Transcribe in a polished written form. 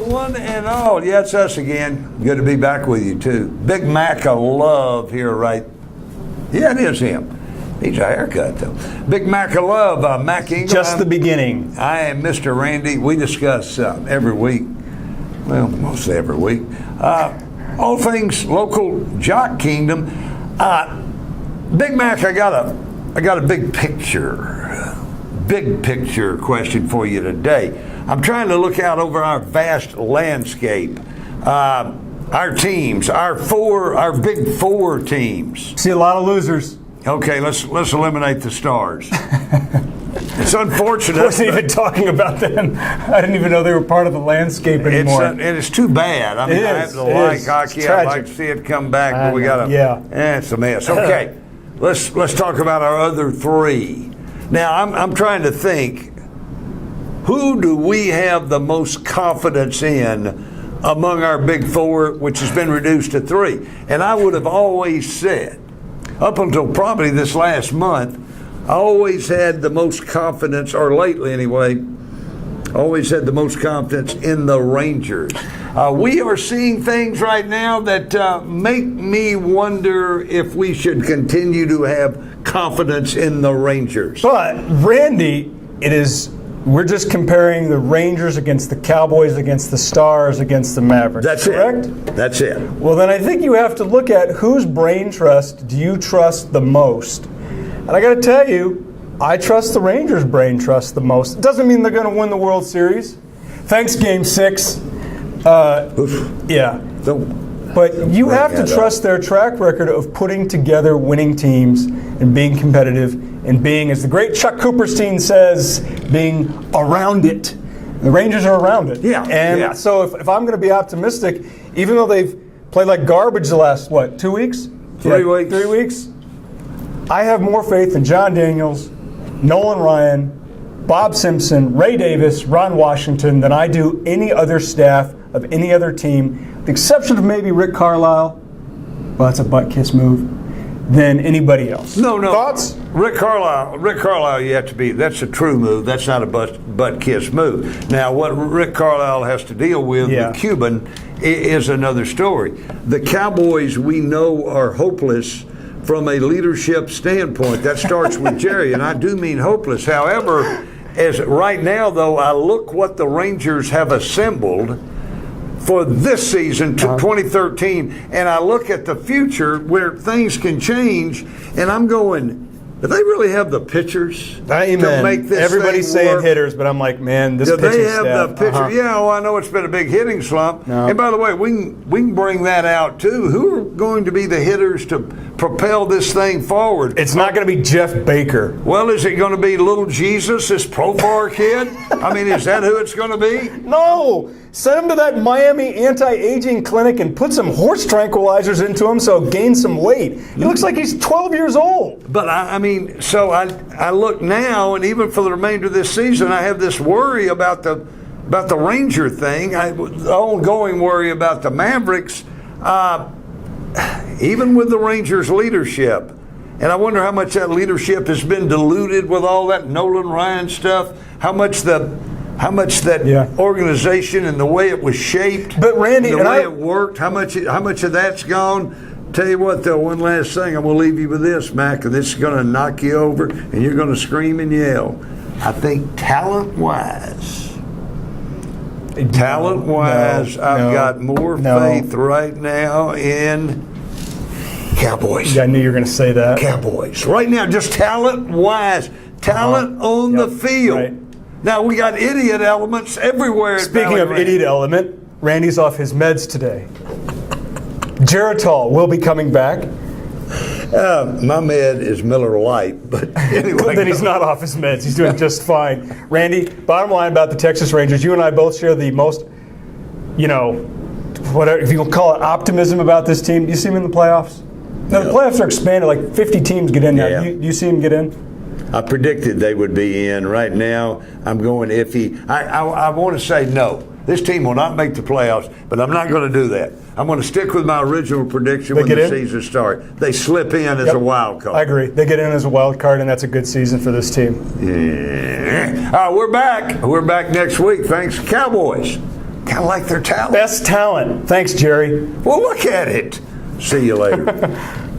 one and all. Yeah, it's us again. Good to be back with you, too. Big Mac of love here, right? Yeah, it is him. Needs a haircut, though. Big Mac of love, Mac Ingram. Just the beginning. I am Mr. Randy. We discuss every week, well, mostly every week, all things local Jock Kingdom. Big Mac, I got a big picture question for you today. I'm trying to look out over our vast landscape. Our teams, our big four teams. See a lot of losers. Okay, let's eliminate the stars. It's unfortunate. I wasn't even talking about them. I didn't even know they were part of the landscape anymore. And it's too bad. I mean, I have to like hockey. I'd like to see it come back, but we got to. Yeah. It's a mess. Okay, let's talk about our other three. Now, I'm trying to think. Who do we have the most confidence in among our big four, which has been reduced to three? And I would have always said, up until probably this last month, I always had the most confidence, or lately anyway, always had the most confidence in the Rangers. We are seeing things right now that make me wonder if we should continue to have confidence in the Rangers. But, Randy, we're just comparing the Rangers against the Cowboys, against the Stars, against the Mavericks. That's correct? That's it. Well, then I think you have to look at whose brain trust do you trust the most. And I got to tell you, I trust the Rangers' brain trust the most. It doesn't mean they're going to win the World Series. Thanks, Game 6. Yeah. But you have to trust their track record of putting together winning teams and being competitive and being, as the great Chuck Cooperstein says, being around it. The Rangers are around it. Yeah. And so if I'm going to be optimistic, even though they've played like garbage the last, 2 weeks? 3 weeks. 3 weeks. I have more faith in John Daniels, Nolan Ryan, Bob Simpson, Ray Davis, Ron Washington than I do any other staff of any other team, with the exception of maybe Rick Carlisle. Well, that's a butt-kiss move. Than anybody else. No. Thoughts? Rick Carlisle, you have to be, that's a true move. That's not a butt-kiss move. Now, what Rick Carlisle has to deal with Cuban is another story. The Cowboys, we know, are hopeless from a leadership standpoint. That starts with Jerry, and I do mean hopeless. However, as right now, though, I look what the Rangers have assembled for this season, 2013, and I look at the future where things can change, and I'm going, do they really have the pitchers to make this Everybody's thing saying work? hitters, but I'm like, man, this Do pitching they have staff, the pitcher? Yeah, well, I know it's been a big hitting slump. No. And by the way, we can bring that out too. Who are going to be the hitters to propel this thing forward? It's not going to be Jeff Baker. Well, is it going to be little Jesus, this Profar kid? I mean, is that who it's going to be? No! Send him to that Miami anti-aging clinic and put some horse tranquilizers into him so he'll gain some weight. He looks like he's 12 years old. But I mean, so I look now, and even for the remainder of this season, I have this worry about the Ranger thing. The ongoing worry about the Mavericks, even with the Rangers' leadership. And I wonder how much that leadership has been diluted with all that Nolan Ryan stuff. How much that organization and the way it was shaped, but Randy, the way it worked, how much of that's gone. Tell you what, though, one last thing, I'm going to leave you with this, Mac, and this is going to knock you over, and you're going to scream and yell. I think talent-wise, I've got more faith right now in Cowboys. Yeah, I knew you were going to say that. Cowboys. Right now, just talent-wise, on the field. Right. Now, we got idiot elements everywhere. Speaking of idiot element, Randy's off his meds today. Geritol will be coming back. My med is Miller Lite, but anyway. Then he's not off his meds. He's doing just fine. Randy, bottom line about the Texas Rangers, you and I both share the most, whatever, if you can call it optimism about this team. Do you see them in the playoffs? No, the playoffs are expanded. Like 50 teams get in now. Yeah. You see them get in? I predicted they would be in. Right now, I'm going iffy. I want to say no. This team will not make the playoffs, but I'm not going to do that. I'm going to stick with my original prediction when the season starts. They slip in as a wild card. I agree. They get in as a wild card, and that's a good season for this team. Yeah. All right, we're back. We're back next week. Thanks, Cowboys. Kind of like their talent. Best talent. Thanks, Jerry. Well, look at it. See you later.